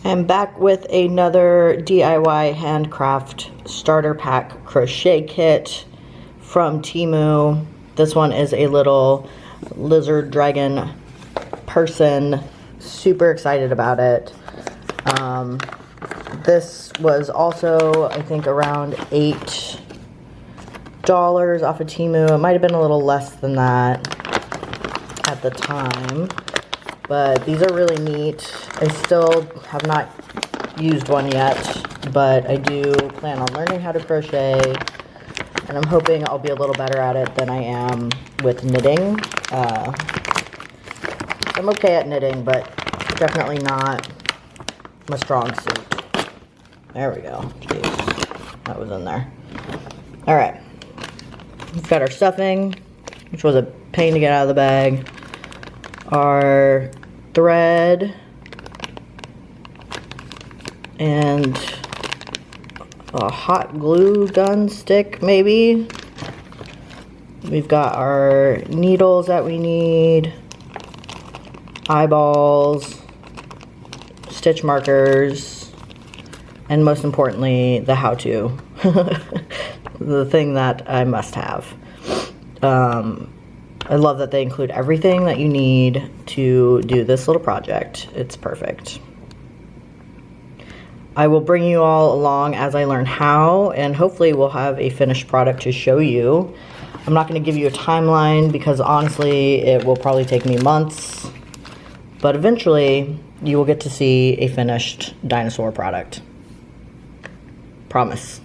I'm back with another DIY handcraft starter pack crochet kit from Temu. This one is a little lizard dragon person. Super excited about it. This was also, I think, around $8 off of Temu. It might have been a little less than that at the time. But these are really neat. I still have not used one yet, but I do plan on learning how to crochet, and I'm hoping I'll be a little better at it than I am with knitting. I'm okay at knitting, but definitely not my strong suit. There we go. Jeez, that was in there. All right, we've got our stuffing, which was a pain to get out of the bag. Our thread and a hot glue gun stick, maybe. We've got our needles that we need, eyeballs, stitch markers, and most importantly, the how-to. The thing that I must have. I love that they include everything that you need to do this little project. It's perfect. I will bring you all along as I learn how, and hopefully we'll have a finished product to show you. I'm not going to give you a timeline because honestly it will probably take me months, but eventually you will get to see a finished dinosaur product. Promise.